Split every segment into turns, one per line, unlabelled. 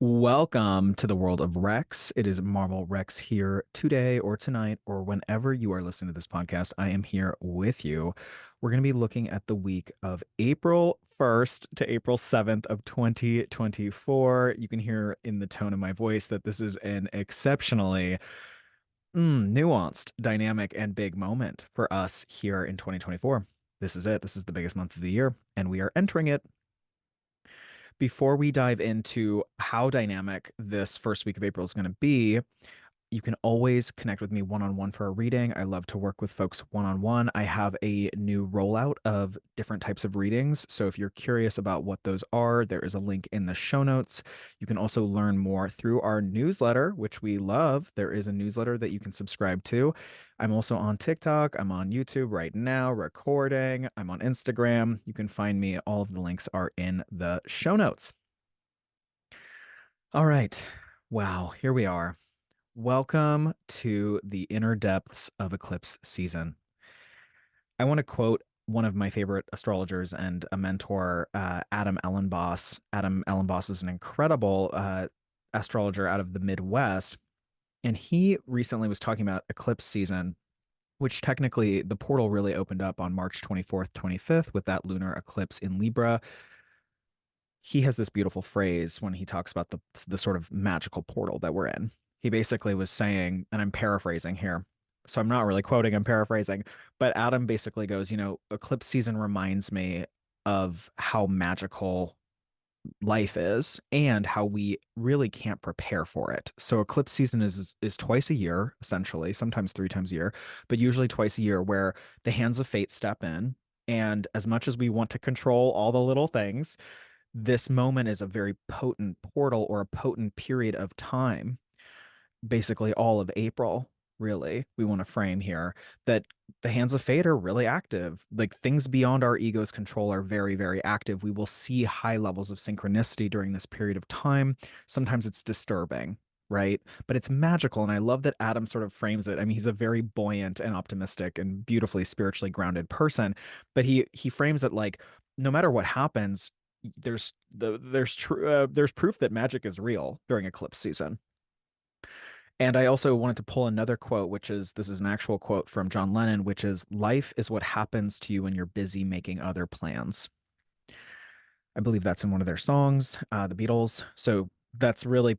Welcome to the world of Rex. It is Marvel Rex here today or tonight or whenever you are listening to this podcast. I am here with you. We're going to be looking at the week of April 1st to April 7th of 2024. You can hear in the tone of my voice that this is an exceptionally nuanced, dynamic, and big moment for us here in 2024. This is it. This is the biggest month of the year, and we are entering it. Before we dive into how dynamic this first week of April is going to be, you can always connect with me one-on-one for a reading. I love to work with folks one-on-one. I have a new rollout of different types of readings. So if you're curious about what those are, there is a link in the show notes. You can also learn more through our newsletter, which we love. There is a newsletter that you can subscribe to. I'm also on TikTok. I'm on YouTube right now, recording. I'm on Instagram. You can find me. All of the links are in the show notes. All right. Wow, here we are. Welcome to the inner depths of eclipse season. I want to quote one of my favorite astrologers and a mentor, Adam Ellenboss. Adam Ellenboss is an incredible astrologer out of the Midwest, and he recently was talking about eclipse season, which technically the portal really opened up on March 24th, 25th with that lunar eclipse in Libra. He has this beautiful phrase when he talks about the sort of magical portal that we're in. He basically was saying, and I'm paraphrasing here, so I'm not really quoting, I'm paraphrasing, but Adam basically goes, eclipse season reminds me of how magical life is and how we really can't prepare for it. So eclipse season is twice a year, essentially, sometimes three times a year, but usually twice a year where the hands of fate step in. And as much as we want to control all the little things, this moment is a very potent portal or a potent period of time, basically all of April, really, we want to frame here that the hands of fate are really active. Like things beyond our ego's control are very, very active. We will see high levels of synchronicity during this period of time. Sometimes it's disturbing, right? But it's magical. And I love that Adam sort of frames it. I mean, he's a very buoyant and optimistic and beautifully spiritually grounded person, but he frames it like no matter what happens, there's proof that magic is real during eclipse season. And I also wanted to pull another quote, which is this is an actual quote from John Lennon, which is life is what happens to you when you're busy making other plans. I believe that's in one of their songs, the Beatles. So that's really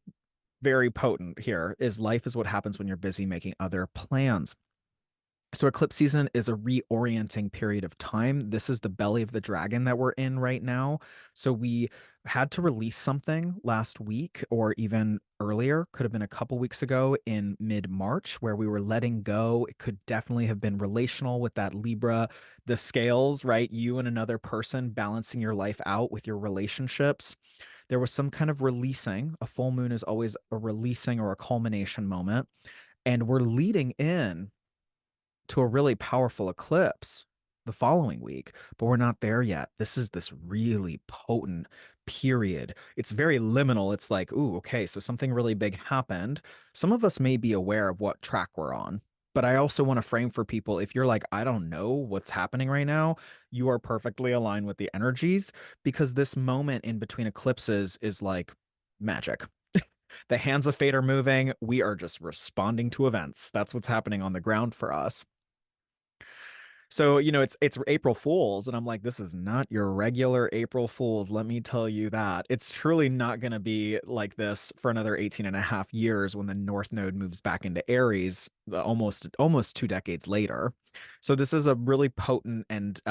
very potent here is life is what happens when you're busy making other plans. So eclipse season is a reorienting period of time. This is the belly of the dragon that we're in right now. So we had to release something last week or even earlier, could have been a couple weeks ago in mid-March where we were letting go. It could definitely have been relational with that Libra, the scales, right? You and another person balancing your life out with your relationships. There was some kind of releasing. A full moon is always a releasing or a culmination moment. And we're leading in to a really powerful eclipse the following week, but we're not there yet. This is this really potent period. It's very liminal. It's like, ooh, okay, so something really big happened. Some of us may be aware of what track we're on, but I also want to frame for people if you're like, I don't know what's happening right now, you are perfectly aligned with the energies because this moment in between eclipses is like magic. The hands of fate are moving. We are just responding to events. That's what's happening on the ground for us. So, it's April Fools, and I'm like, this is not your regular April Fools, let me tell you that. It's truly not going to be like this for another 18 and a half years when the North Node moves back into Aries, almost 2 decades later. So this is a really potent and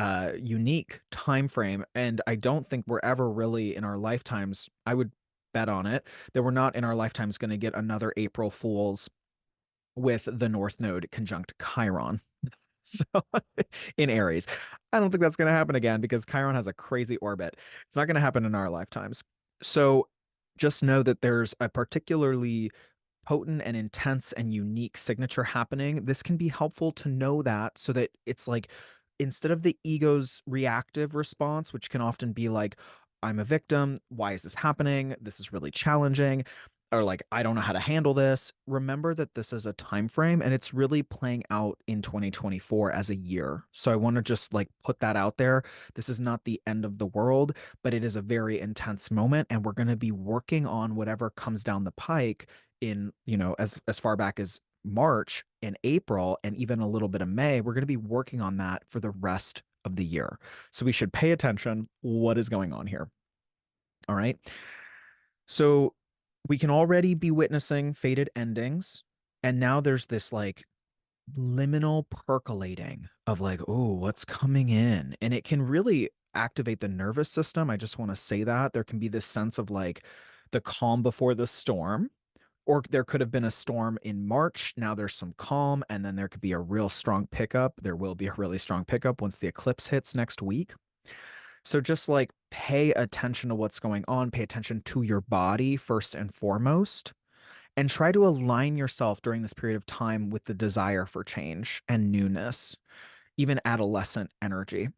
unique time frame, and I don't think we're ever really in our lifetimes, I would bet on it, that we're not in our lifetimes going to get another April Fools with the North Node conjunct Chiron. So in Aries, I don't think that's going to happen again because Chiron has a crazy orbit. It's not going to happen in our lifetimes. So just know that there's a particularly potent and intense and unique signature happening. This can be helpful to know that so that it's like instead of the ego's reactive response, which can often be like, I'm a victim. Why is this happening? This is really challenging. or like I don't know how to handle this, remember that this is a time frame and it's really playing out in 2024 as a year. So I want to just like put that out there. This is not the end of the world, but it is a very intense moment and we're going to be working on whatever comes down the pike in, as far back as March and April and even a little bit of May. We're going to be working on that for the rest of the year. So we should pay attention what is going on here. All right. So we can already be witnessing fated endings. And now there's this like liminal percolating of like, oh, what's coming in? And it can really activate the nervous system. I just want to say that there can be this sense of like the calm before the storm. Or there could have been a storm in March. Now there's some calm, and then there could be a real strong pickup. There will be a really strong pickup once the eclipse hits next week. So just like pay attention to what's going on, pay attention to your body first and foremost, and try to align yourself during this period of time with the desire for change and newness, even adolescent energy.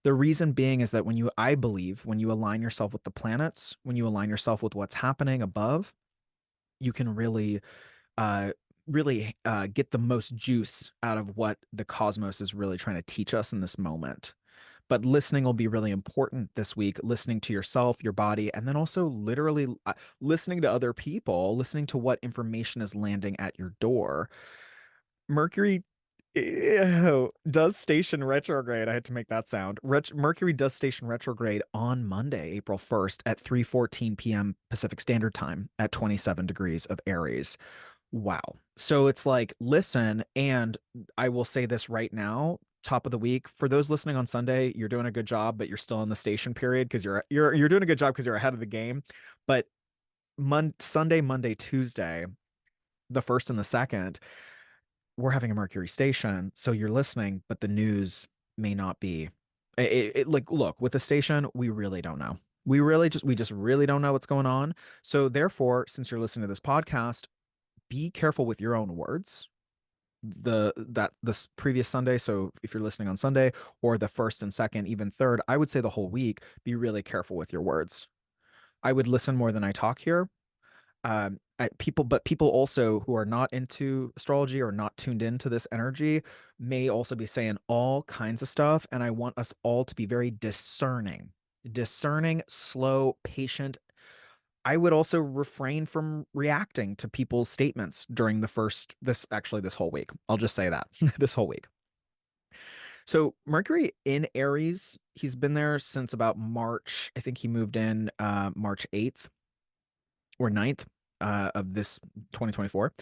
The reason being is that I believe, when you align yourself with the planets, when you align yourself with what's happening above, you can uh, really get the most juice out of what the cosmos is really trying to teach us in this moment. But listening will be really important this week, listening to yourself, your body, and then also literally listening to other people, listening to what information is landing at your door. Mercury does station retrograde. I had to make that sound. Mercury does station retrograde on Monday, April 1st at 3:14 p.m. Pacific Standard Time at 27 degrees of Aries. Wow. So it's like, listen, and I will say this right now, top of the week, for those listening on Sunday, you're doing a good job, but you're still in the station period because you're doing a good job because you're ahead of the game. But Sunday, Monday, Tuesday, the first and the second, we're having a Mercury station. So you're listening, but the news may not be. Like, look, with the station, we really don't know. We just really don't know what's going on. So therefore, since you're listening to this podcast, be careful with your own words. This previous Sunday, so if you're listening on Sunday or the first and second, even third, I would say the whole week, be really careful with your words. I would listen more than I talk here. But people also who are not into astrology or not tuned into this energy may also be saying all kinds of stuff. And I want us all to be very discerning, slow, patient. I would also refrain from reacting to people's statements during this whole week. I'll just say that this whole week. So Mercury in Aries, he's been there since about March. I think he moved in March 8th or 9th of this 2024.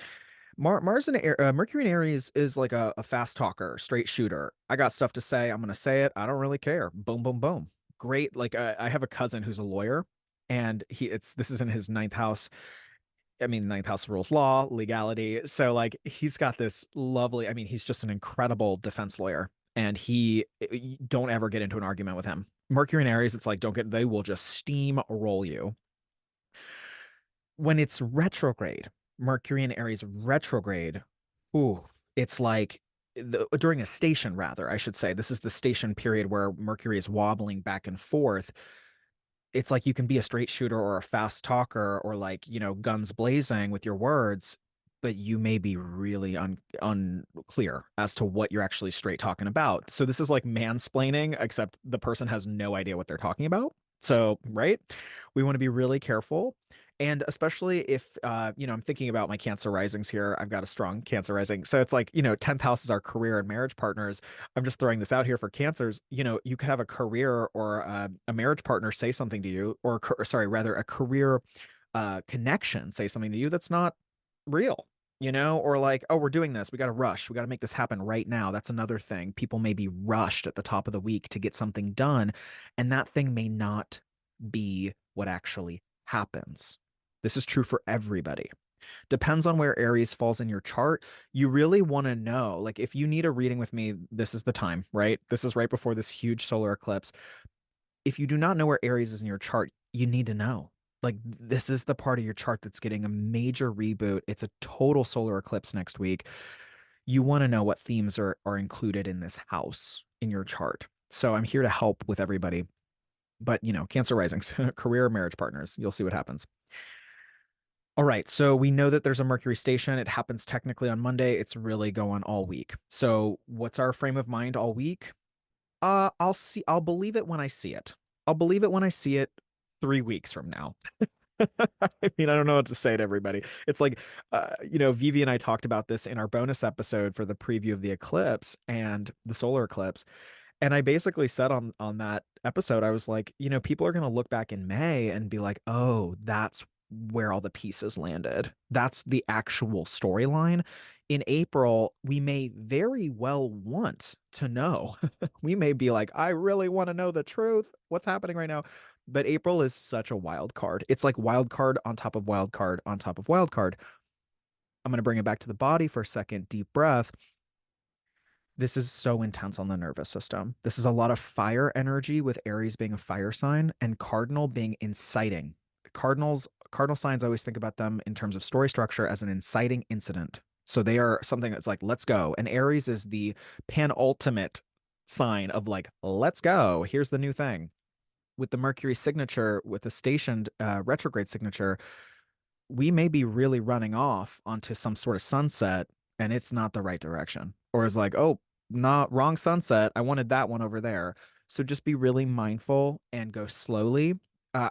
Mars and Mercury in Aries is like a fast talker, straight shooter. I got stuff to say. I'm going to say it. I don't really care. Boom, boom, boom. Great. Like I have a cousin who's a lawyer, and this is in his ninth house. I mean, ninth house rules law, legality. So like he's got this lovely. I mean, he's just an incredible defense lawyer, and don't ever get into an argument with him. Mercury in Aries, it's like they will just steamroll you when it's retrograde, Mercury in Aries retrograde, ooh, it's like during a station, rather, I should say. This is the station period where Mercury is wobbling back and forth. It's like you can be a straight shooter or a fast talker or like, guns blazing with your words, but you may be really unclear as to what you're actually straight talking about. So this is like mansplaining, except the person has no idea what they're talking about. So, right? We want to be really careful. And especially if, I'm thinking about my Cancer risings here. I've got a strong Cancer rising. So it's like, 10th house is our career and marriage partners. I'm just throwing this out here for Cancers. You could have a career or a marriage partner say something to you, or sorry, rather a career connection say something to you that's not real. Or like, oh, we're doing this. We got to rush. We got to make this happen right now. That's another thing. People may be rushed at the top of the week to get something done, and that thing may not be what actually happens. This is true for everybody. Depends on where Aries falls in your chart. You really want to know, like, if you need a reading with me, this is the time, right? This is right before this huge solar eclipse. If you do not know where Aries is in your chart, you need to know. Like, this is the part of your chart that's getting a major reboot. It's a total solar eclipse next week. You want to know what themes are included in this house in your chart. So I'm here to help with everybody. But, Cancer risings, career, marriage partners, you'll see what happens. All right, so we know that there's a Mercury station. It happens technically on Monday. It's really going all week. So what's our frame of mind all week? I'll believe it when I see it. I'll believe it when I see it 3 weeks from now. I mean, I don't know what to say to everybody. It's like, Vivi and I talked about this in our bonus episode for the preview of the eclipse and the solar eclipse. And I basically said on that episode, I was like, people are going to look back in May and be like, "Oh, that's where all the pieces landed. That's the actual storyline." In April, we may very well want to know. We may be like, "I really want to know the truth. What's happening right now?" But April is such a wild card. It's like wild card on top of wild card on top of wild card. I'm going to bring it back to the body for a second. Deep breath. This is so intense on the nervous system. This is a lot of fire energy with Aries being a fire sign and Cardinal being inciting. Cardinal signs, I always think about them in terms of story structure as an inciting incident. So they are something that's like, let's go. And Aries is the penultimate sign of like, let's go. Here's the new thing. With the Mercury signature, with the stationed retrograde signature, we may be really running off onto some sort of sunset and it's not the right direction. Or it's like, oh, not wrong sunset. I wanted that one over there. So just be really mindful and go slowly.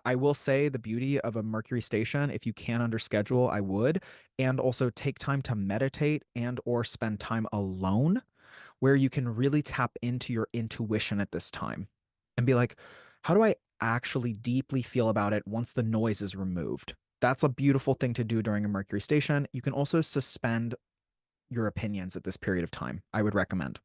I will say the beauty of a Mercury station, if you can under schedule, I would, and also take time to meditate and or spend time alone where you can really tap into your intuition at this time and be like, how do I actually deeply feel about it once the noise is removed? That's a beautiful thing to do during a Mercury station. You can also suspend your opinions at this period of time. I would recommend,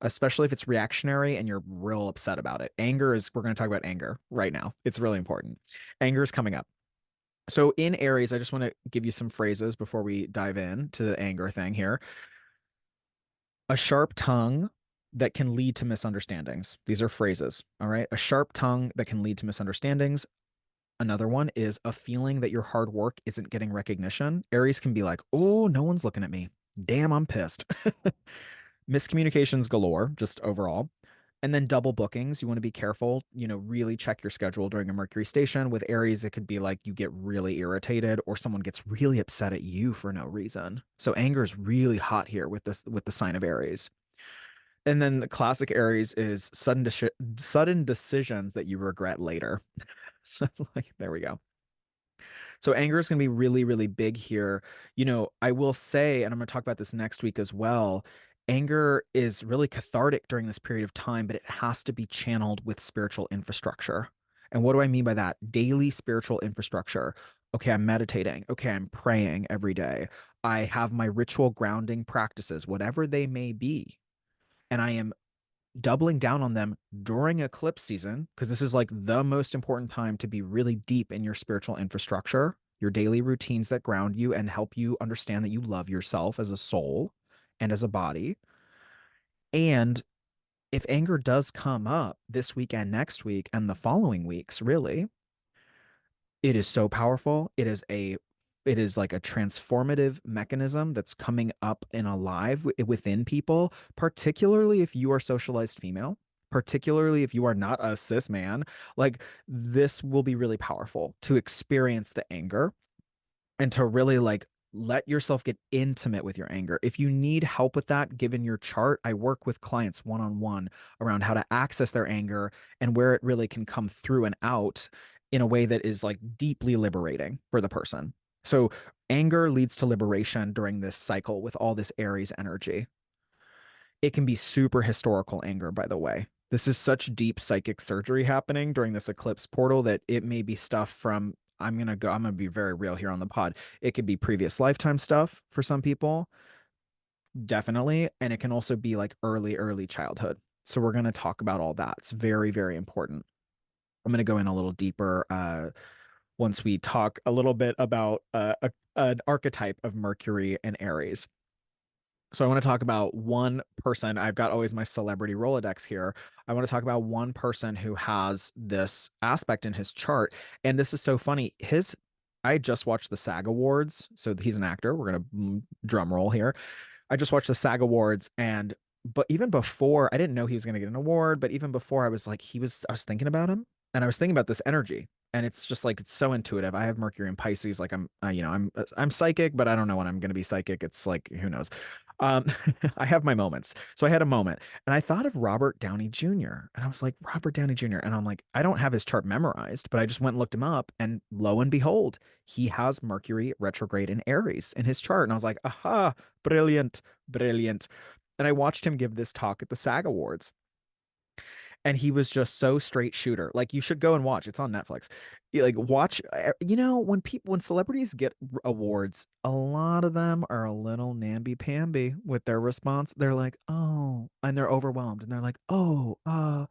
especially if it's reactionary and you're real upset about it. We're going to talk about anger right now. It's really important. Anger is coming up. So in Aries, I just want to give you some phrases before we dive in to the anger thing here. A sharp tongue that can lead to misunderstandings. These are phrases. All right. A sharp tongue that can lead to misunderstandings. Another one is a feeling that your hard work isn't getting recognition. Aries can be like, oh, no one's looking at me. Damn, I'm pissed. Miscommunications galore, just overall. And then double bookings. You want to be careful, really check your schedule during a Mercury station. With Aries, it could be like you get really irritated or someone gets really upset at you for no reason. So anger is really hot here with the sign of Aries. And then the classic Aries is sudden decisions that you regret later. So like there we go. So anger is going to be really, really big here. I will say, and I'm going to talk about this next week as well. Anger is really cathartic during this period of time, but it has to be channeled with spiritual infrastructure. And what do I mean by that? Daily spiritual infrastructure. Okay, I'm meditating. Okay, I'm praying every day. I have my ritual grounding practices, whatever they may be. And I am doubling down on them during eclipse season because this is like the most important time to be really deep in your spiritual infrastructure, your daily routines that ground you and help you understand that you love yourself as a soul and as a body. And if anger does come up this week and next week and the following weeks, really, it is so powerful. It is like a transformative mechanism that's coming up and alive within people, particularly if you are socialized female, particularly if you are not a cis man. Like this will be really powerful to experience the anger and to really like let yourself get intimate with your anger. If you need help with that, given your chart, I work with clients one on one around how to access their anger and where it really can come through and out in a way that is like deeply liberating for the person. So, anger leads to liberation during this cycle with all this Aries energy. It can be super historical anger, by the way. This is such deep psychic surgery happening during this eclipse portal that it may be stuff from, I'm going to be very real here on the pod. It could be previous lifetime stuff for some people, definitely. And it can also be like early childhood. So we're going to talk about all that. It's very, very important. I'm going to go in a little deeper once we talk a little bit about an archetype of Mercury and Aries. So I want to talk about one person. I've got always my celebrity Rolodex here. I want to talk about one person who has this aspect in his chart. And this is so funny. I just watched the SAG Awards. So he's an actor. We're going to drum roll here. I just watched the SAG Awards but even before, I didn't know he was going to get an award, but even before I was thinking about him and I was thinking about this energy. And it's just like it's so intuitive. I have Mercury in Pisces. Like I'm psychic, but I don't know when I'm going to be psychic. It's like who knows. Um, I have my moments. So I had a moment, and I thought of Robert Downey Jr. And I was like Robert Downey Jr. And I'm like I don't have his chart memorized, but I just went and looked him up, and lo and behold, he has Mercury retrograde in Aries in his chart. And I was like, aha, brilliant, brilliant. And I watched him give this talk at the SAG Awards, and he was just so straight shooter. Like you should go and watch. It's on Netflix. Like watch. When celebrities get awards, a lot of them are a little namby-pamby with their response. They're like, "Oh," and they're overwhelmed, and they're like, "Oh, uh."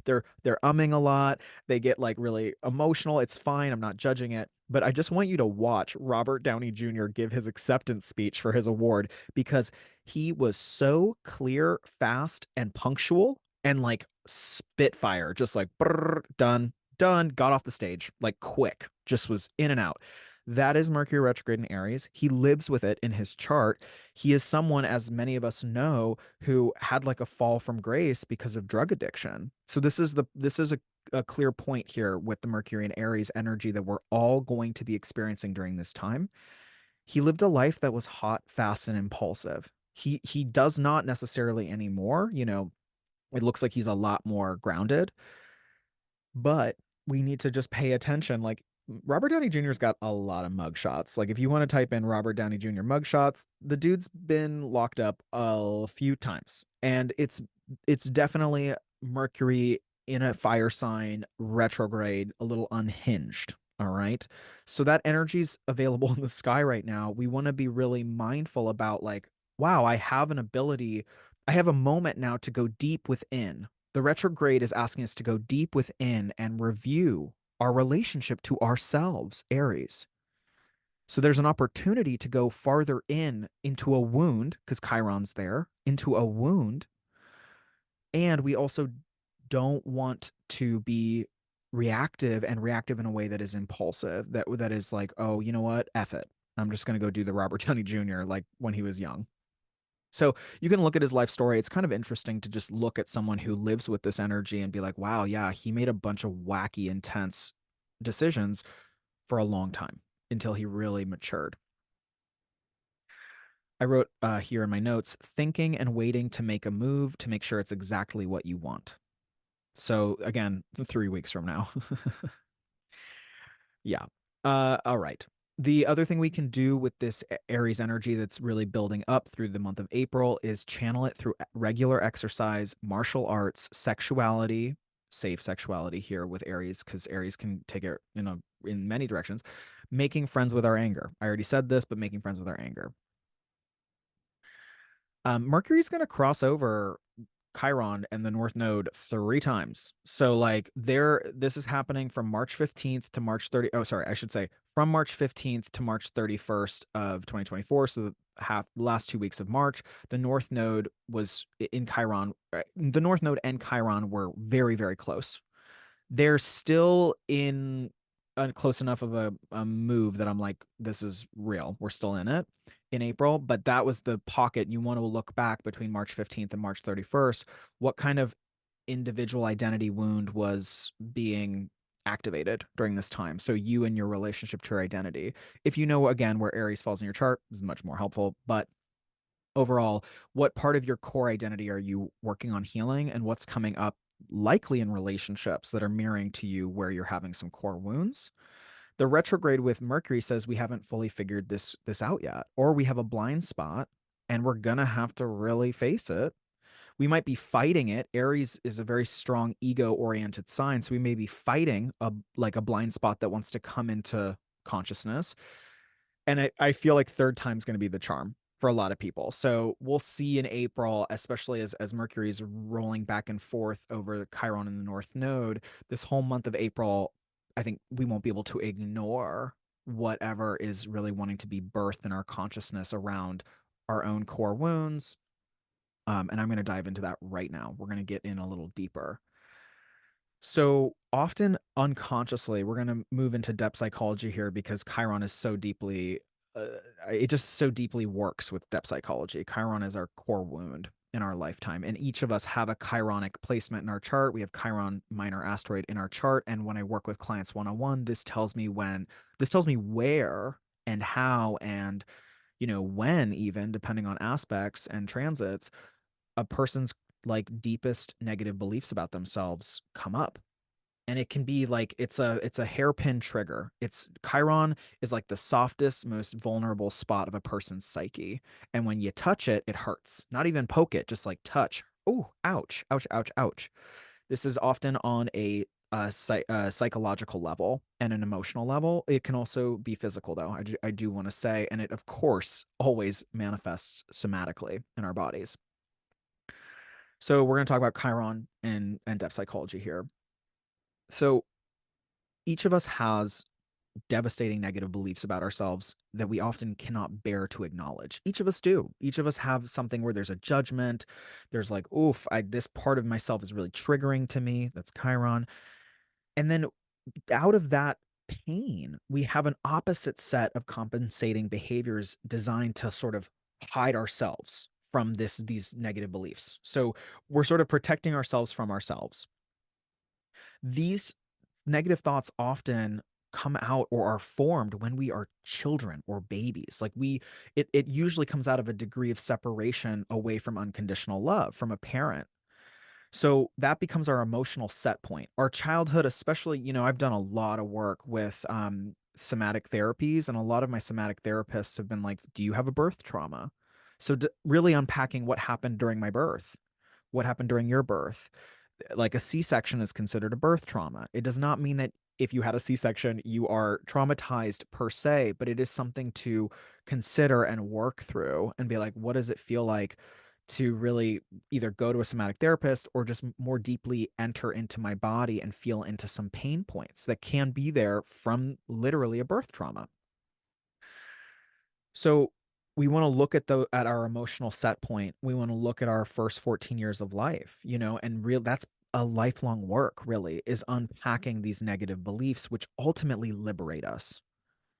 They're umming a lot. They get like really emotional. It's fine. I'm not judging it, but I just want you to watch Robert Downey Jr. give his acceptance speech for his award because he was so clear, fast, and punctual and like spitfire, just like brrr, done, done, got off the stage like quick, just was in and out. That is Mercury retrograde in Aries. He lives with it in his chart. He is someone, as many of us know, who had like a fall from grace because of drug addiction. So this is a clear point here with the Mercury and Aries energy that we're all going to be experiencing during this time. He lived a life that was hot, fast, and impulsive. He does not necessarily anymore. It looks like he's a lot more grounded, but we need to just pay attention. Like Robert Downey Jr.'s got a lot of mugshots. Like if you want to type in Robert Downey Jr. mugshots, the dude's been locked up a few times. And it's definitely Mercury in a fire sign, retrograde, a little unhinged. All right. So that energy's available in the sky right now. We want to be really mindful about like, wow, I have a moment now to go deep within. The retrograde is asking us to go deep within and review our relationship to ourselves, Aries. So there's an opportunity to go farther into a wound, because Chiron's there, into a wound. And we also don't want to be reactive in a way that is impulsive, that is like, oh, you know what? F it. I'm just going to go do the Robert Downey Jr. like when he was young. So you can look at his life story. It's kind of interesting to just look at someone who lives with this energy and be like, wow, yeah, he made a bunch of wacky, intense decisions for a long time until he really matured. I wrote here in my notes, thinking and waiting to make a move to make sure it's exactly what you want. So again, 3 weeks from now. Yeah. All right. The other thing we can do with this Aries energy that's really building up through the month of April is channel it through regular exercise, martial arts, sexuality, safe sexuality here with Aries, because Aries can take it in many directions. Making friends with our anger. I already said this, but making friends with our anger. Mercury's going to cross over Chiron and the North Node 3 times. So like this is happening from March 15th to March 30. Oh, sorry, I should say from March 15th to March 31st of 2024. So the last 2 weeks of March, the North Node was in Chiron. The North Node and Chiron were very, very close. They're still in close enough of a move that I'm like, this is real. We're still in it in April, but that was the pocket. You want to look back between March 15th and March 31st. What kind of individual identity wound was being activated during this time? So you and your relationship to your identity. If you know again where Aries falls in your chart, is much more helpful. But overall, what part of your core identity are you working on healing, and what's coming up likely in relationships that are mirroring to you where you're having some core wounds? The retrograde with Mercury says we haven't fully figured this out yet, or we have a blind spot and we're gonna have to really face it. We might be fighting it. Aries is a very strong ego oriented sign, so we may be fighting a blind spot that wants to come into consciousness. And I feel like third time's going to be the charm for a lot of people. So we'll see in April, especially as Mercury is rolling back and forth over the Chiron and the North Node, this whole month of April, I think we won't be able to ignore whatever is really wanting to be birthed in our consciousness around our own core wounds. And I'm going to dive into that right now. We're going to get in a little deeper. So often unconsciously, we're going to move into depth psychology here because Chiron is so deeply, it just so deeply works with depth psychology. Chiron is our core wound. in our lifetime. And each of us have a chironic placement in our chart. We have Chiron minor asteroid in our chart. And when I work with clients one on one, this tells me where and how and, when even, depending on aspects and transits, a person's like deepest negative beliefs about themselves come up. And it can be like it's a hairpin trigger. It's Chiron is like the softest, most vulnerable spot of a person's psyche. And when you touch it, it hurts. Not even poke it, just like touch. Oh, ouch, ouch, ouch, ouch. This is often on a psychological level and an emotional level. It can also be physical, though. I do want to say, and it of course always manifests somatically in our bodies. So we're going to talk about Chiron and depth psychology here. So each of us has devastating negative beliefs about ourselves that we often cannot bear to acknowledge. Each of us do. Each of us have something where there's a judgment. There's like, oof, this part of myself is really triggering to me. That's Chiron. And then out of that pain, we have an opposite set of compensating behaviors designed to sort of hide ourselves from these negative beliefs. So we're sort of protecting ourselves from ourselves. These negative thoughts often come out or are formed when we are children or babies. Like it usually comes out of a degree of separation away from unconditional love from a parent. So that becomes our emotional set point. Our childhood, especially, I've done a lot of work with somatic therapies, and a lot of my somatic therapists have been like, do you have a birth trauma? So really unpacking what happened during my birth, what happened during your birth. Like a C-section is considered a birth trauma. It does not mean that if you had a C-section, you are traumatized per se, but it is something to consider and work through and be like, what does it feel like to really either go to a somatic therapist or just more deeply enter into my body and feel into some pain points that can be there from literally a birth trauma. So we want to look at our emotional set point. We want to look at our first 14 years of life, and that's a lifelong work really is unpacking these negative beliefs which ultimately liberate us.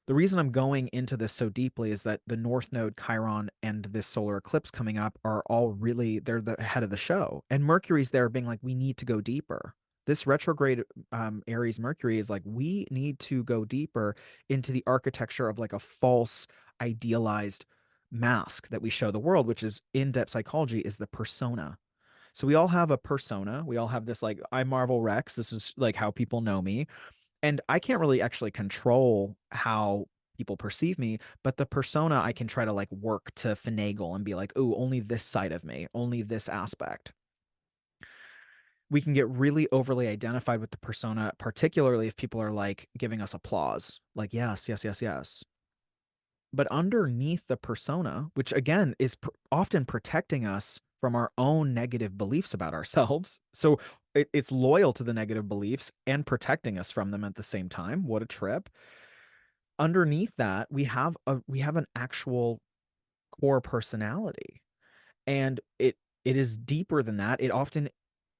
The reason I'm going into this so deeply is that the North Node, Chiron, and this solar eclipse coming up are all really, they're the head of the show. And Mercury's there being like, we need to go deeper. This retrograde Aries Mercury is like, we need to go deeper into the architecture of like a false, idealized mask that we show the world, which is in depth psychology, is the persona. So we all have a persona. We all have this like, I'm Marvel Rex. This is like how people know me. And I can't really actually control how people perceive me, but the persona I can try to like work to finagle and be like, oh, only this side of me, only this aspect. We can get really overly identified with the persona, particularly if people are like giving us applause, like, yes, yes, yes, yes. But underneath the persona, which again is often protecting us from our own negative beliefs about ourselves. So it's loyal to the negative beliefs and protecting us from them at the same time. What a trip. Underneath that, we have an actual core personality. And it is deeper than that. It often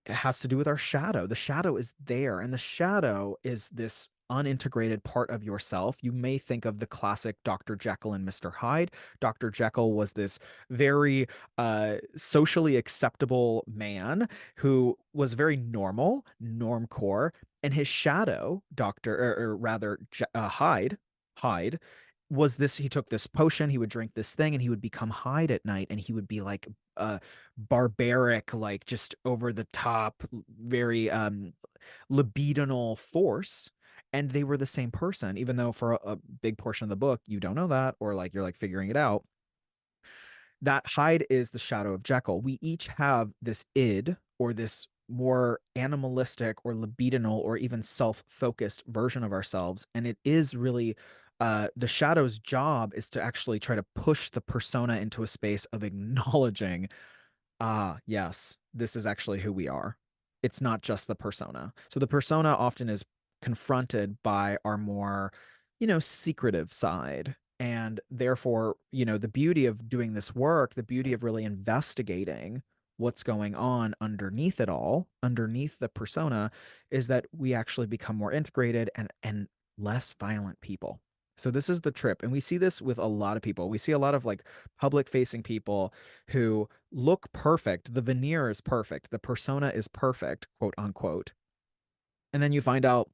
has to do with our shadow. The shadow is there, and the shadow is this unintegrated part of yourself. You may think of the classic Dr. Jekyll and Mr. Hyde. Dr. Jekyll was this very socially acceptable man who was very normal, normcore, and his shadow, Dr. or rather Hyde was this. He took this potion, he would drink this thing, and he would become Hyde at night, and he would be like barbaric, like just over the top, very libidinal force. And they were the same person, even though for a big portion of the book, you don't know that, or like you're like figuring it out. That Hyde is the shadow of Jekyll. We each have this id or this more animalistic or libidinal or even self-focused version of ourselves. And it is really the shadow's job is to actually try to push the persona into a space of acknowledging, yes, this is actually who we are. It's not just the persona. So the persona often is confronted by our more, secretive side. And therefore, the beauty of doing this work, the beauty of really investigating what's going on underneath it all, underneath the persona, is that we actually become more integrated and less violent people. So this is the trip. And we see this with a lot of people. We see a lot of like public facing people who look perfect. The veneer is perfect. The persona is perfect, quote unquote. And then you find out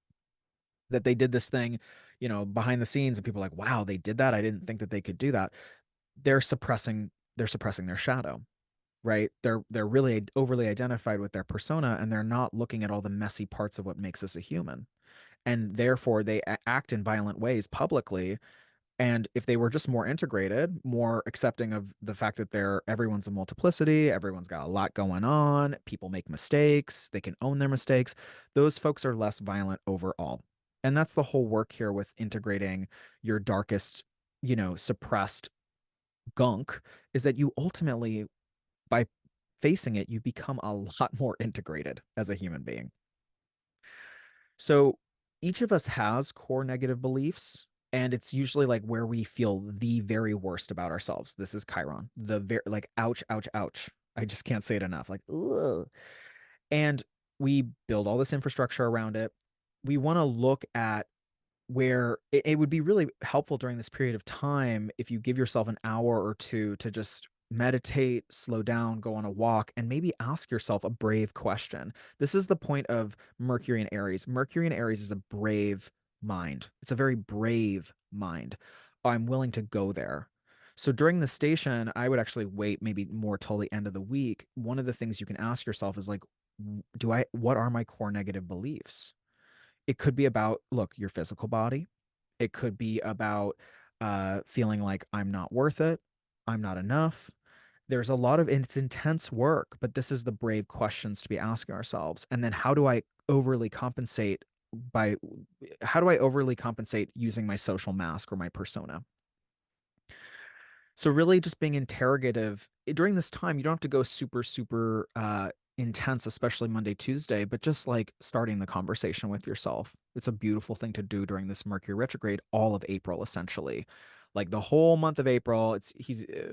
that they did this thing, behind the scenes, and people are like, wow, they did that. I didn't think that they could do that. They're suppressing, they're suppressing their shadow, right? They're really overly identified with their persona, and they're not looking at all the messy parts of what makes us a human. And therefore they act in violent ways publicly. And if they were just more integrated, more accepting of the fact that everyone's a multiplicity, everyone's got a lot going on, people make mistakes, they can own their mistakes, those folks are less violent overall. And that's the whole work here with integrating your darkest, suppressed gunk, is that you ultimately, by facing it, you become a lot more integrated as a human being. So each of us has core negative beliefs, and it's usually like where we feel the very worst about ourselves. This is Chiron, the very like, ouch, ouch, ouch. I just can't say it enough. Like, ugh. And we build all this infrastructure around it. We want to look at where it would be really helpful during this period of time if you give yourself an hour or two to just meditate, slow down, go on a walk, and maybe ask yourself a brave question. This is the point of Mercury in Aries. Mercury in Aries is a brave mind. It's a very brave mind. I'm willing to go there. So during the station, I would actually wait maybe more till the end of the week. One of the things you can ask yourself is like, what are my core negative beliefs? It could be about, look, your physical body. It could be about feeling like I'm not worth it, I'm not enough. There's a lot of, it's intense work, but this is the brave questions to be asking ourselves. And then by how do I overly compensate using my social mask or my persona? So really just being interrogative during this time, you don't have to go super, super intense, especially Monday, Tuesday, but just like starting the conversation with yourself. It's a beautiful thing to do during this Mercury retrograde, all of April, essentially. Like the whole month of April,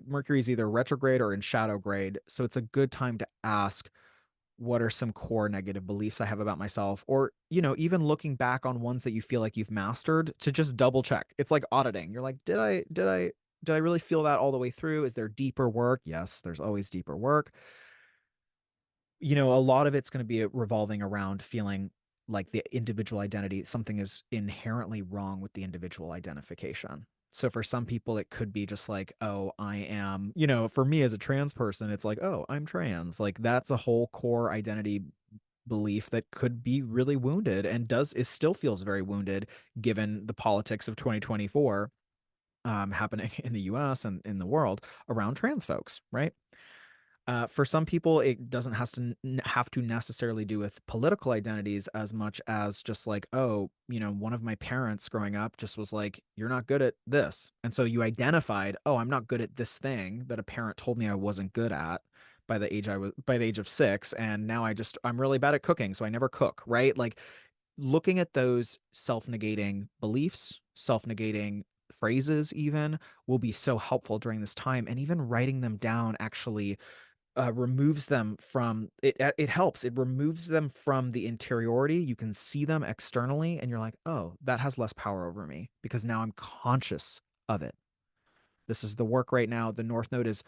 Mercury's either retrograde or in shadow grade. So it's a good time to ask, what are some core negative beliefs I have about myself? Or, even looking back on ones that you feel like you've mastered, to just double check. It's like auditing. You're like, did I really feel that all the way through? Is there deeper work? Yes, there's always deeper work. A lot of it's going to be revolving around feeling like the individual identity, something is inherently wrong with the individual identification. So for some people, it could be just like, oh, I am, for me as a trans person, it's like, oh, I'm trans. Like that's a whole core identity belief that could be really wounded, and is still feels very wounded given the politics of 2024 happening in the US and in the world around trans folks, right? For some people, it doesn't have to necessarily do with political identities as much as just like, oh, one of my parents growing up just was like, you're not good at this. And so you identified, oh, I'm not good at this thing that a parent told me I wasn't good at by the age of 6. And now I'm really bad at cooking. So I never cook, right? Like looking at those self-negating beliefs, self-negating phrases even will be so helpful during this time. And even writing them down actually removes them from it. It helps. It removes them from the interiority. You can see them externally, and you're like, oh, that has less power over me because now I'm conscious of it. This is the work right now. The North Node is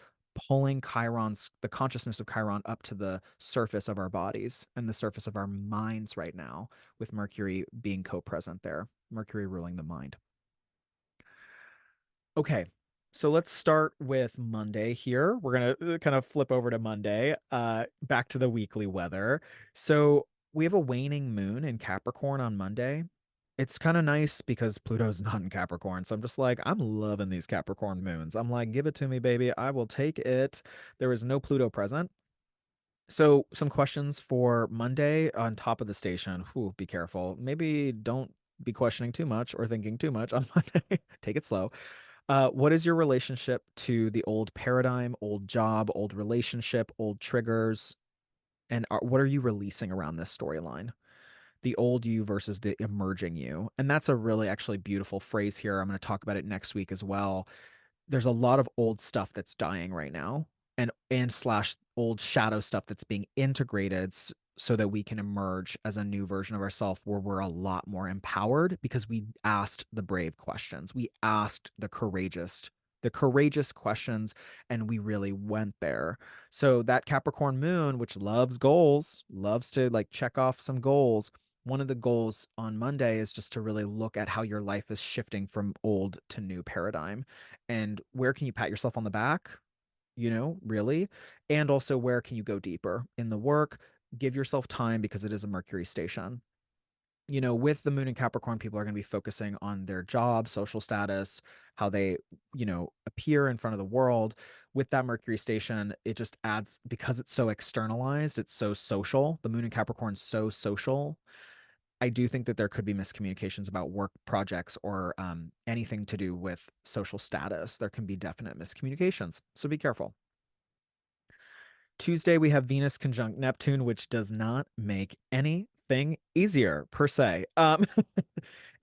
pulling the consciousness of Chiron up to the surface of our bodies and the surface of our minds right now, with Mercury being co-present there. Mercury ruling the mind. Okay. So let's start with Monday here. We're going to kind of flip over to Monday, back to the weekly weather. So we have a waning moon in Capricorn on Monday. It's kind of nice because Pluto's not in Capricorn. So I'm just like, I'm loving these Capricorn moons. I'm like, give it to me, baby. I will take it. There is no Pluto present. So some questions for Monday on top of the station. Whew, be careful. Maybe don't be questioning too much or thinking too much on Monday. Take it slow. What is your relationship to the old paradigm, old job, old relationship, old triggers? And what are you releasing around this storyline? The old you versus the emerging you. And that's a really actually beautiful phrase here. I'm going to talk about it next week as well. There's a lot of old stuff that's dying right now, and slash old shadow stuff that's being integrated. so that we can emerge as a new version of ourselves where we're a lot more empowered because we asked the brave questions. We asked the courageous questions, and we really went there. So that Capricorn moon, which loves goals, loves to like check off some goals. One of the goals on Monday is just to really look at how your life is shifting from old to new paradigm. And where can you pat yourself on the back? Really? And also, where can you go deeper in the work? Give yourself time because it is a Mercury station. With the moon in Capricorn, people are going to be focusing on their job, social status, how they, appear in front of the world. With that Mercury station, it just adds, because it's so externalized, it's so social. The moon in Capricorn is so social. I do think that there could be miscommunications about work projects or anything to do with social status. There can be definite miscommunications. So be careful. Tuesday, we have Venus conjunct Neptune, which does not make anything easier per se.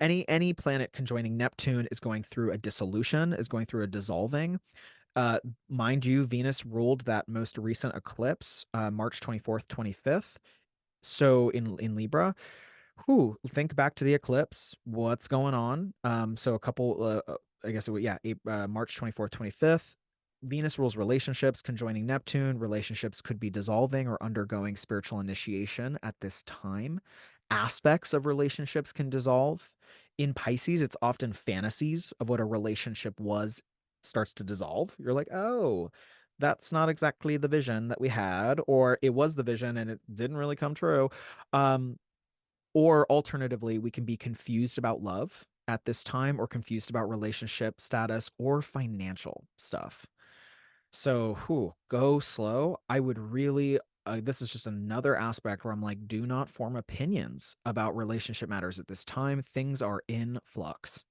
Any planet conjoining Neptune is going through a dissolution, is going through a dissolving. Uh, Mind you, Venus ruled that most recent eclipse, March 24th, 25th. So in Libra, think back to the eclipse. What's going on? So a couple, I guess yeah, March 24th, 25th. Venus rules relationships, conjoining Neptune. Relationships could be dissolving or undergoing spiritual initiation at this time. Aspects of relationships can dissolve. In Pisces, it's often fantasies of what a relationship was starts to dissolve. You're like, oh, that's not exactly the vision that we had, or it was the vision and it didn't really come true. Um, or alternatively, we can be confused about love at this time or confused about relationship status or financial stuff. So, go slow. I would really, this is just another aspect where I'm like, do not form opinions about relationship matters at this time. Things are in flux.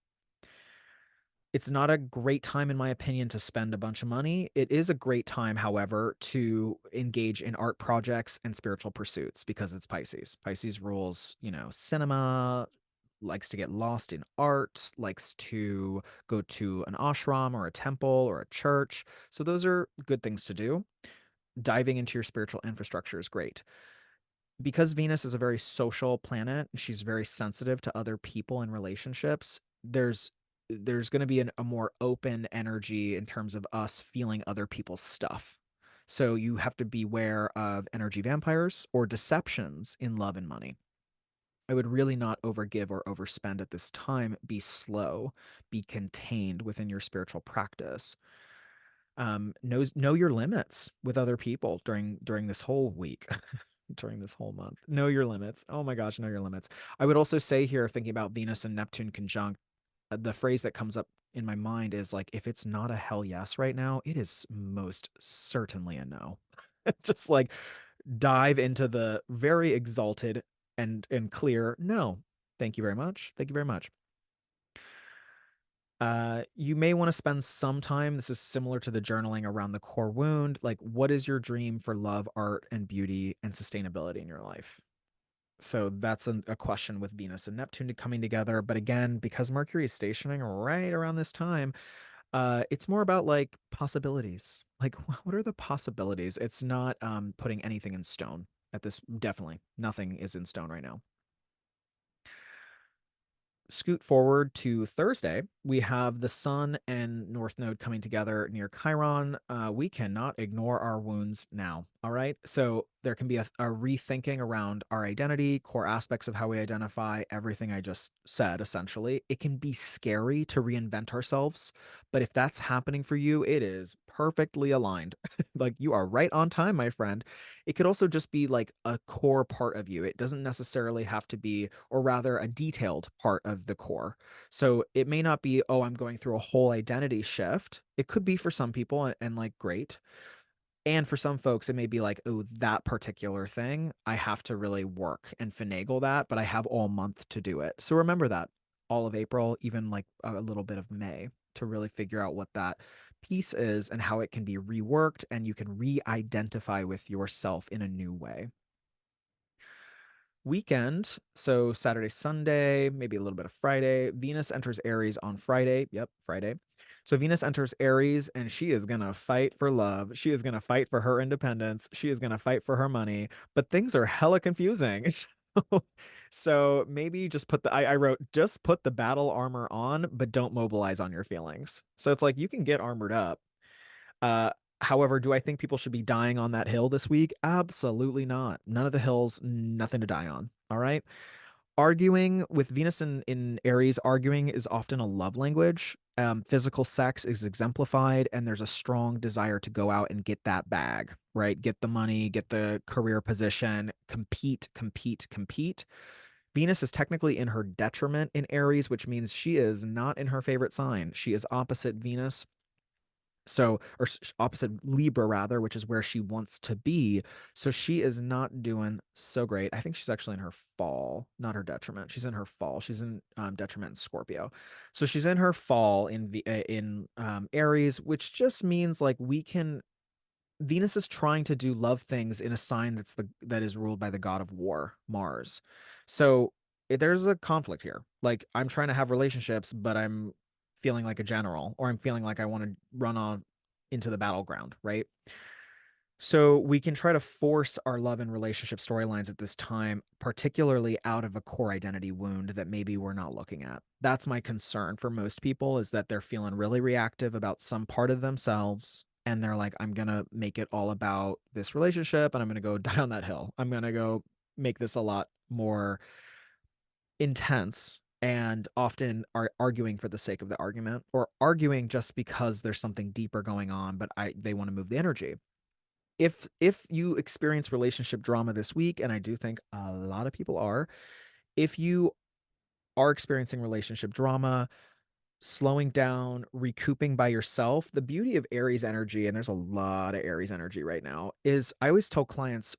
It's not a great time, in my opinion, to spend a bunch of money. It is a great time, however, to engage in art projects and spiritual pursuits because it's Pisces. Pisces rules, cinema, likes to get lost in art, likes to go to an ashram or a temple or a church. So those are good things to do. Diving into your spiritual infrastructure is great because Venus is a very social planet, she's very sensitive to other people and relationships. There's going to be a more open energy in terms of us feeling other people's stuff. So you have to beware of energy vampires or deceptions in love and money. I would really not overgive or overspend at this time. Be slow, be contained within your spiritual practice. Know your limits with other people during this whole week. During this whole month. Know your limits. Oh my gosh, know your limits. I would also say here, thinking about Venus and Neptune conjunct, the phrase that comes up in my mind is like, if it's not a hell yes right now, it is most certainly a no. It's just like dive into the very exalted and clear no. Thank you very much. Thank you very much. You may want to spend some time. This is similar to the journaling around the core wound. Like, what is your dream for love, art, and beauty and sustainability in your life? So that's a question with Venus and Neptune coming together. But again, because Mercury is stationing right around this time, it's more about like possibilities. Like, what are the possibilities? It's not putting anything in stone at this. Definitely, nothing is in stone right now. Scoot forward to Thursday, we have the Sun and North Node coming together near Chiron. We cannot ignore our wounds now. All right. So there can be a rethinking around our identity, core aspects of how we identify, everything I just said, essentially. It can be scary to reinvent ourselves, but if that's happening for you, it is perfectly aligned. Like you are right on time, my friend. It could also just be like a core part of you. It doesn't necessarily have to be, or rather, a detailed part of the core. So it may not be, oh, I'm going through a whole identity shift. It could be for some people and like great. And for some folks, it may be like, oh, that particular thing, I have to really work and finagle that, but I have all month to do it. So remember that all of April, even like a little bit of May to really figure out what that piece is and how it can be reworked and you can re-identify with yourself in a new way. Weekend, so Saturday, Sunday, maybe a little bit of Friday. Venus enters Aries on Friday. Yep, Friday. So Venus enters Aries and she is going to fight for love. She is going to fight for her independence. She is going to fight for her money, but things are hella confusing. So maybe just I wrote, just put the battle armor on, but don't mobilize on your feelings. So it's like you can get armored up. Uh, However, do I think people should be dying on that hill this week? Absolutely not. None of the hills, nothing to die on. All right. Arguing with Venus in Aries, arguing is often a love language. Physical sex is exemplified, and there's a strong desire to go out and get that bag, right? Get the money, get the career position, compete, compete, compete. Venus is technically in her detriment in Aries, which means she is not in her favorite sign. She is opposite Venus, so or opposite Libra rather, which is where she wants to be. So she is not doing so great. I think she's actually in her fall, not her detriment. She's in her fall. She's in detriment in Scorpio. So she's in her fall in Aries, which just means like we can Venus is trying to do love things in a sign that is ruled by the god of war, Mars. So there's a conflict here. Like I'm trying to have relationships, but I'm feeling like a general, or I'm feeling like I want to run on into the battleground, right? So we can try to force our love and relationship storylines at this time, particularly out of a core identity wound that maybe we're not looking at. That's my concern for most people is that they're feeling really reactive about some part of themselves. And they're like, I'm going to make it all about this relationship and I'm going to go die on that hill. I'm going to go make this a lot more intense and often are arguing for the sake of the argument or arguing just because there's something deeper going on, but they want to move the energy. If you experience relationship drama this week, and I do think a lot of people are, if you are experiencing relationship drama, slowing down, recouping by yourself, the beauty of Aries energy, and there's a lot of Aries energy right now, is I always tell clients,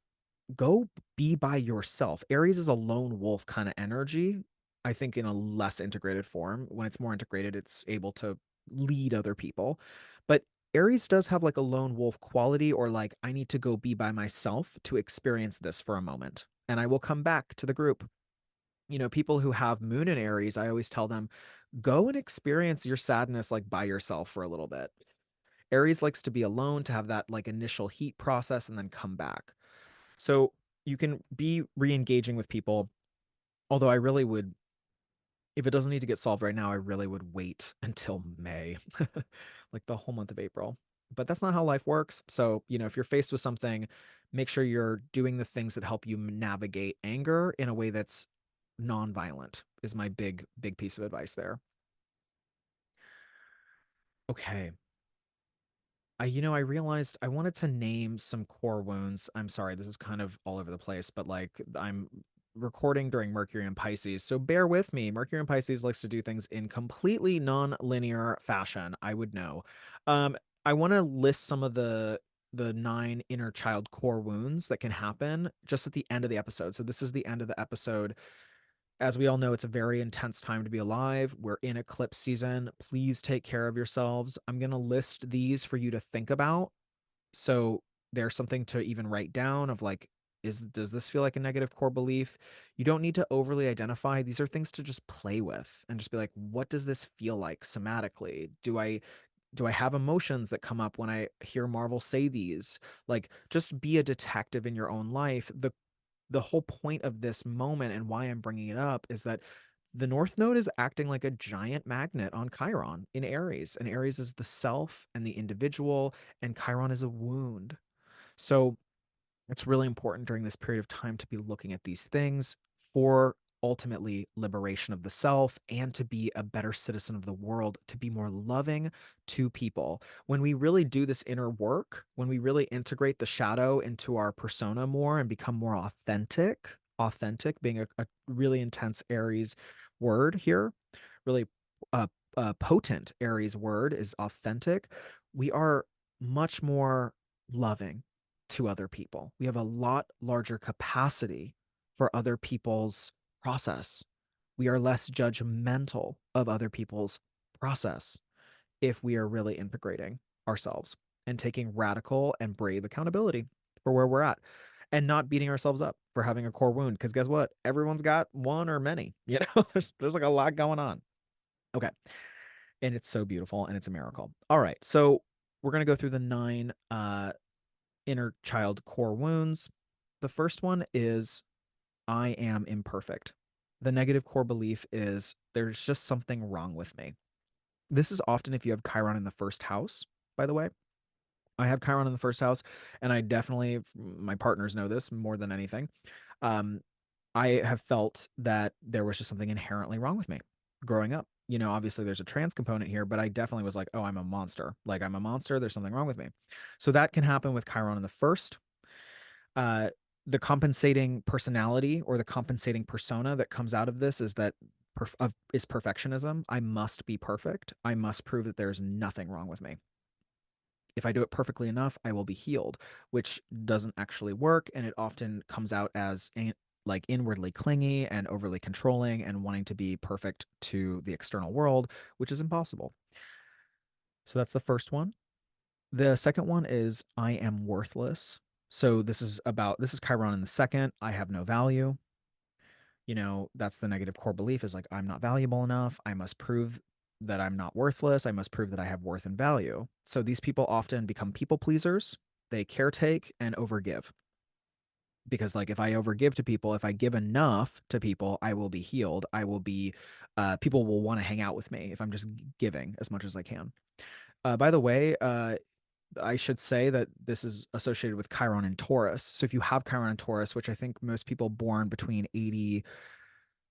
go be by yourself. Aries is a lone wolf kind of energy. I think in a less integrated form. When it's more integrated, it's able to lead other people. But Aries does have like a lone wolf quality, or like, I need to go be by myself to experience this for a moment. And I will come back to the group. People who have moon in Aries, I always tell them, go and experience your sadness like by yourself for a little bit. Aries likes to be alone to have that like initial heat process and then come back. So you can be re-engaging with people. Although I really would, if it doesn't need to get solved right now, I really would wait until May, like the whole month of April. But that's not how life works. So, if you're faced with something, make sure you're doing the things that help you navigate anger in a way that's non-violent, is my big, big piece of advice there. Okay. I realized I wanted to name some core wounds. I'm sorry, this is kind of all over the place, but like I'm recording during Mercury and Pisces, so bear with me. Mercury and Pisces likes to do things in completely non-linear fashion. I would know. Um, I want to list some of the nine inner child core wounds that can happen just at the end of the episode. So this is the end of the episode. As we all know, it's a very intense time to be alive. We're in eclipse season. Please take care of yourselves. I'm going to list these for you to think about. So there's something to even write down of like, does this feel like a negative core belief? You don't need to overly identify. These are things to just play with and just be like, what does this feel like somatically? Do I have emotions that come up when I hear Marvel say these? Like, just be a detective in your own life. The whole point of this moment and why I'm bringing it up is that the North Node is acting like a giant magnet on Chiron in Aries, and Aries is the self and the individual, and Chiron is a wound. So it's really important during this period of time to be looking at these things for ultimately liberation of the self and to be a better citizen of the world, to be more loving to people. When we really do this inner work, when we really integrate the shadow into our persona more and become more authentic being a really intense Aries word here, really uh, potent Aries word is authentic. We are much more loving to other people. We have a lot larger capacity for other people's process. We are less judgmental of other people's process if we are really integrating ourselves and taking radical and brave accountability for where we're at and not beating ourselves up for having a core wound. Because guess what? Everyone's got one or many. There's like a lot going on. Okay. And it's so beautiful and it's a miracle. All right. So we're going to go through the nine inner child core wounds. The first one is I am imperfect. The negative core belief is there's just something wrong with me. This is often if you have Chiron in the first house, by the way. I have Chiron in the first house, and I definitely, my partners know this more than anything. Um, I have felt that there was just something inherently wrong with me growing up. You know, obviously there's a trans component here, but I definitely was like, oh, I'm a monster. Like I'm a monster. There's something wrong with me. So that can happen with Chiron in the first. Uh, the compensating personality or the compensating persona that comes out of this is that is perfectionism. I must be perfect. I must prove that there's nothing wrong with me. If I do it perfectly enough, I will be healed, which doesn't actually work. And it often comes out as like inwardly clingy and overly controlling and wanting to be perfect to the external world, which is impossible. So that's the first one. The second one is I am worthless. So this is Chiron in the second. I have no value. You know, that's the negative core belief is like, I'm not valuable enough. I must prove that I'm not worthless. I must prove that I have worth and value. So these people often become people pleasers. They caretake and overgive. Because, like, if I overgive to people, if I give enough to people, I will be healed. People will want to hang out with me if I'm just giving as much as I can. By the way, I should say that this is associated with Chiron and Taurus. So if you have Chiron and Taurus, which I think most people born between 80, I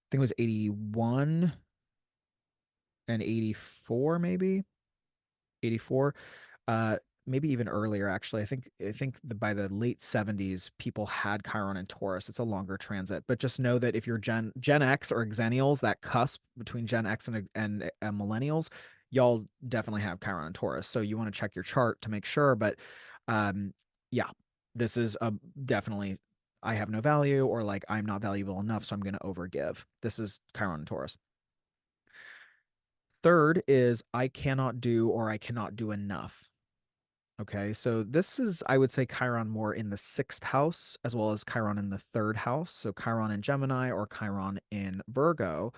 think it was 81 and 84, maybe 84, uh, maybe even earlier, actually. I think by the late 70s, people had Chiron and Taurus. It's a longer transit, but just know that if you're Gen X or Xennials, that cusp between Gen X and millennials, y'all definitely have Chiron and Taurus. So you want to check your chart to make sure. But um, yeah, this is a definitely I have no value or like I'm not valuable enough, so I'm going to overgive. This is Chiron and Taurus. Third is I cannot do or I cannot do enough. Okay, so this is, I would say, Chiron more in the sixth house as well as Chiron in the third house. So Chiron in Gemini or Chiron in Virgo.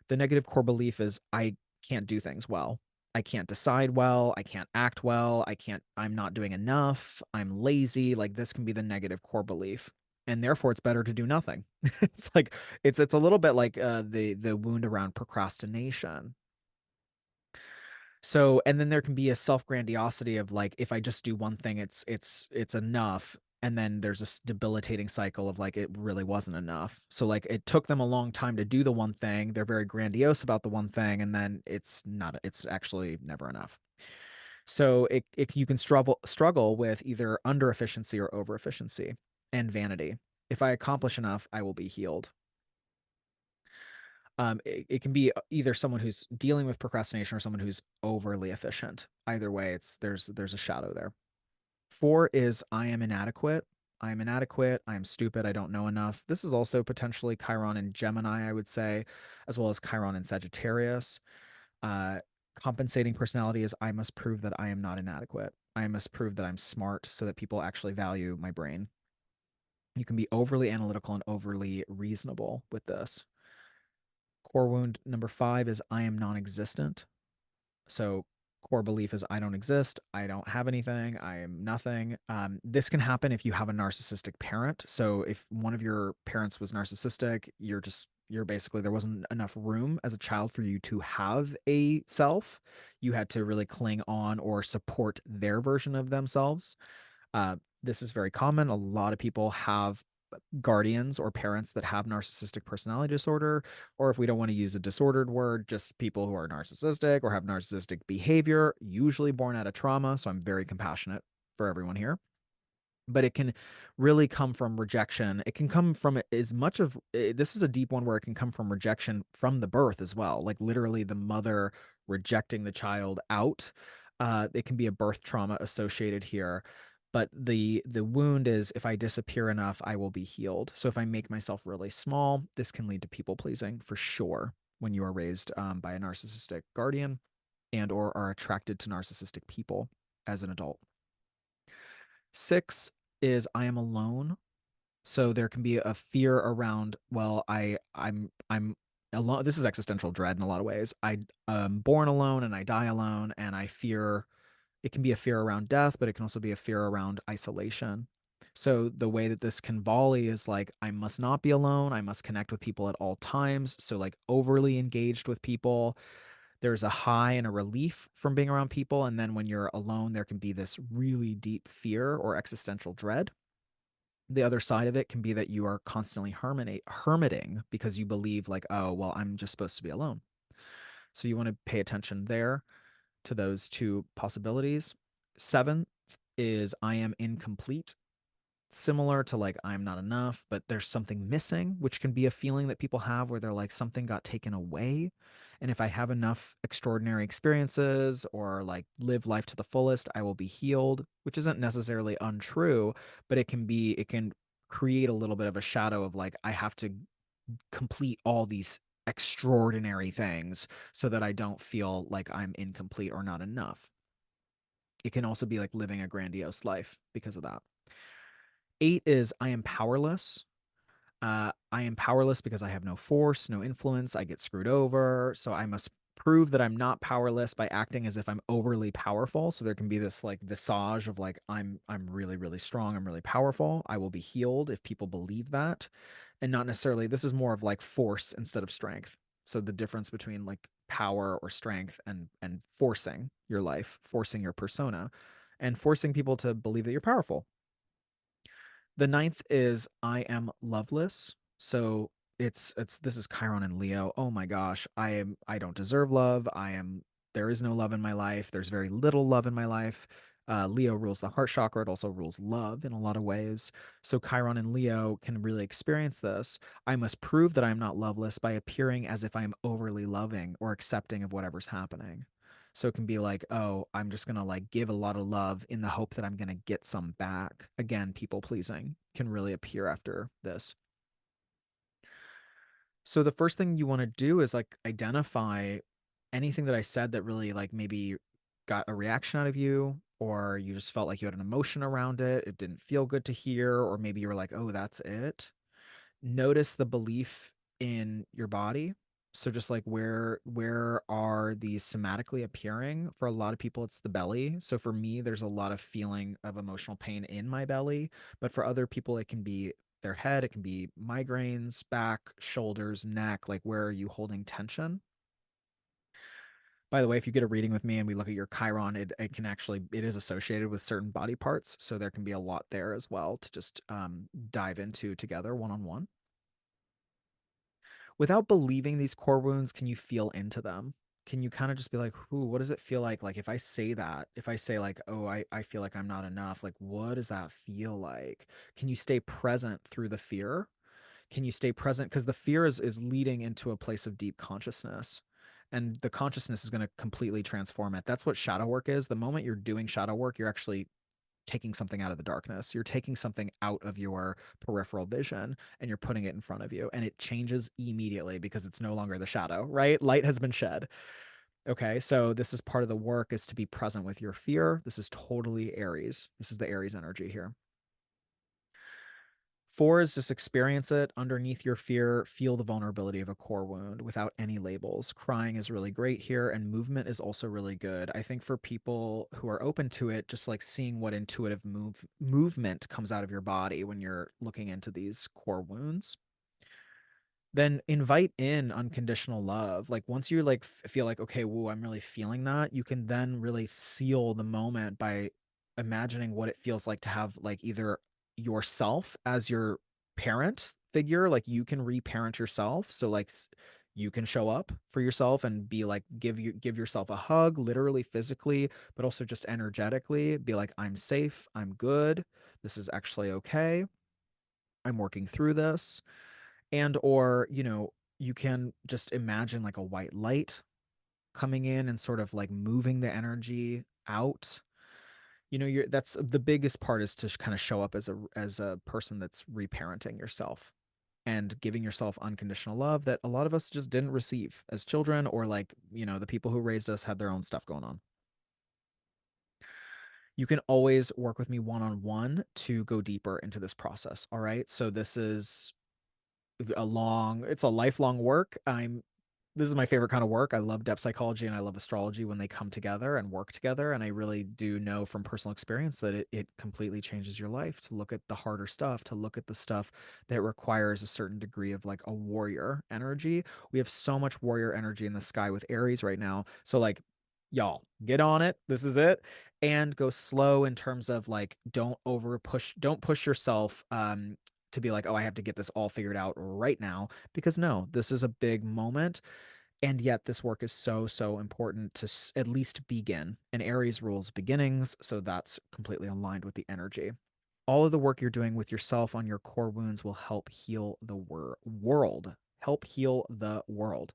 The negative core belief is I can't do things well. I can't decide well. I can't act well. I'm not doing enough. I'm lazy. Like this can be the negative core belief. And therefore it's better to do nothing. It's like it's a little bit like the wound around procrastination. So, and then there can be a self-grandiosity of like, if I just do one thing, it's enough. And then there's a debilitating cycle of like, it really wasn't enough. So like it took them a long time to do the one thing. They're very grandiose about the one thing, and then it's actually never enough. So you can struggle with either under efficiency or over efficiency and vanity. If I accomplish enough, I will be healed. It can be either someone who's dealing with procrastination or someone who's overly efficient. Either way, there's a shadow there. Four is I am inadequate. I am inadequate. I am stupid. I don't know enough. This is also potentially Chiron and Gemini, I would say, as well as Chiron and Sagittarius. Uh, Compensating personality is I must prove that I am not inadequate. I must prove that I'm smart so that people actually value my brain. You can be overly analytical and overly reasonable with this. Core wound number five is I am non existent. So, core belief is I don't exist. I don't have anything. I am nothing. This can happen if you have a narcissistic parent. So, if one of your parents was narcissistic, you're basically, there wasn't enough room as a child for you to have a self. You had to really cling on or support their version of themselves. This is very common. A lot of people have guardians or parents that have narcissistic personality disorder, or if we don't want to use a disordered word, just people who are narcissistic or have narcissistic behavior, usually born out of trauma. So I'm very compassionate for everyone here. But it can really come from rejection. It can come from as much of this is a deep one where it can come from rejection from the birth as well, like literally the mother rejecting the child out. It can be a birth trauma associated here, but the wound is if I disappear enough, I will be healed. So if I make myself really small, this can lead to people pleasing for sure when you are raised by a narcissistic guardian and or are attracted to narcissistic people as an adult. Six is I am alone. So there can be a fear around, well, I'm alone. This is existential dread in a lot of ways. I am born alone and I die alone, and I fear it can be a fear around death, but it can also be a fear around isolation. So the way that this can volley is like, I must not be alone. I must connect with people at all times. So, like, overly engaged with people. There's a high and a relief from being around people. And then when you're alone, there can be this really deep fear or existential dread. The other side of it can be that you are constantly hermiting because you believe, like, oh, well, I'm just supposed to be alone. So you want to pay attention there to those two possibilities. Seventh is I am incomplete, similar to like I'm not enough, but there's something missing, which can be a feeling that people have where they're like something got taken away. And if I have enough extraordinary experiences or like live life to the fullest, I will be healed, which isn't necessarily untrue, but it can create a little bit of a shadow of like I have to complete all these extraordinary things so that I don't feel like I'm incomplete or not enough. It can also be like living a grandiose life because of that. Eight is I am powerless. I am powerless because I have no force, no influence. I get screwed over. So I must prove that I'm not powerless by acting as if I'm overly powerful. So there can be this like visage of like I'm really really strong. I'm really powerful. I will be healed if people believe that, and not necessarily. This is more of like force instead of strength. So the difference between like power or strength and forcing your life, forcing your persona, and forcing people to believe that you're powerful. The ninth is I am loveless. So it's this is Chiron and Leo. Oh my gosh, I don't deserve love. There is no love in my life. There's very little love in my life. Leo rules the heart chakra. It also rules love in a lot of ways. So Chiron and Leo can really experience this. I must prove that I'm not loveless by appearing as if I'm overly loving or accepting of whatever's happening. So it can be like, oh, I'm just gonna like give a lot of love in the hope that I'm gonna get some back. Again, people pleasing can really appear after this. So the first thing you want to do is like identify anything that I said that really like maybe got a reaction out of you, or you just felt like you had an emotion around it. It didn't feel good to hear, or maybe you were like, oh, that's it. Notice the belief in your body. So just like where are these somatically appearing? For a lot of people, it's the belly. So for me, there's a lot of feeling of emotional pain in my belly. But for other people, it can be their head, it can be migraines, back, shoulders, neck. Like where are you holding tension? By the way, if you get a reading with me and we look at your Chiron, it can actually it is associated with certain body parts. So there can be a lot there as well to just dive into together one on one. Without believing these core wounds, can you feel into them? Can you kind of just be like, "Ooh, what does it feel like?" Like if I say that, if I say like, "Oh, I feel like I'm not enough," like what does that feel like? Can you stay present through the fear? Can you stay present? Because the fear is leading into a place of deep consciousness. And the consciousness is going to completely transform it. That's what shadow work is. The moment you're doing shadow work, you're actually taking something out of the darkness. You're taking something out of your peripheral vision and you're putting it in front of you. And it changes immediately because it's no longer the shadow, right? Light has been shed. Okay. So this is part of the work is to be present with your fear. This is totally Aries. This is the Aries energy here. Four is just experience it underneath your fear, feel the vulnerability of a core wound without any labels. Crying is really great here, and movement is also really good. I think for people who are open to it, just like seeing what intuitive movement comes out of your body when you're looking into these core wounds, then invite in unconditional love. Like once you like feel like, okay, whoa, I'm really feeling that, you can then really seal the moment by imagining what it feels like to have like either yourself as your parent figure, like you can reparent yourself. So like you can show up for yourself and be like give yourself a hug, literally physically, but also just energetically, be like, I'm safe, I'm good, this is actually okay, I'm working through this. And or you can just imagine like a white light coming in and sort of like moving the energy out. You're that's the biggest part, is to kind of show up as a person that's reparenting yourself and giving yourself unconditional love that a lot of us just didn't receive as children, or like the people who raised us had their own stuff going on. You can always work with me one on one to go deeper into this process. All right, so this is it's a lifelong work. This is my favorite kind of work. I love depth psychology and I love astrology when they come together and work together. And I really do know from personal experience that it completely changes your life to look at the harder stuff, to look at the stuff that requires a certain degree of like a warrior energy. We have so much warrior energy in the sky with Aries right now. So, like, y'all, get on it. This is it. And go slow in terms of like, don't push yourself. To be like, oh, I have to get this all figured out right now. Because no, this is a big moment and yet, this work is so, so important to at least begin. And Aries rules beginnings, so that's completely aligned with the energy. All of the work you're doing with yourself on your core wounds will help heal the world. Help heal the world.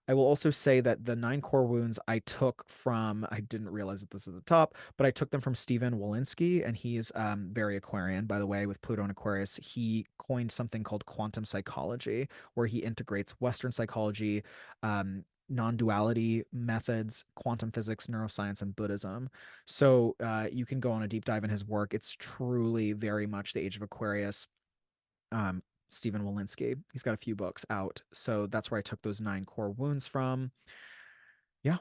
I will also say that the 9 core wounds I took from, I didn't realize that this is the top, but I took them from Stephen Walensky, and he's very Aquarian, by the way, with Pluto and Aquarius. He coined something called quantum psychology, where he integrates Western psychology, non duality methods, quantum physics, neuroscience, and Buddhism. So you can go on a deep dive in his work. It's truly very much the age of Aquarius. um, Stephen Walensky. He's got a few books out. So that's where I took those 9 core wounds from. Yeah.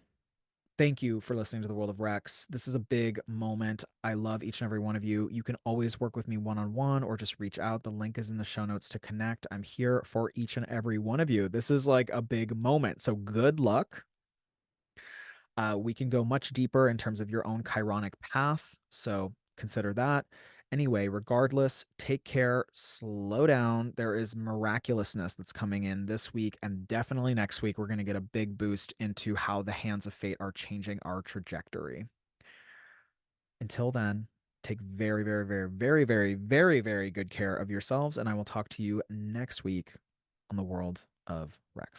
Thank you for listening to the World of Rex. This is a big moment. I love each and every one of you. You can always work with me one on one or just reach out. The link is in the show notes to connect. I'm here for each and every one of you. This is like a big moment. So good luck. We can go much deeper in terms of your own chironic path. So consider that. Anyway, regardless, take care, slow down. There is miraculousness that's coming in this week and definitely next week. We're going to get a big boost into how the hands of fate are changing our trajectory. Until then, take very, very, very, very, very, very, very good care of yourselves. And I will talk to you next week on the World of Rex.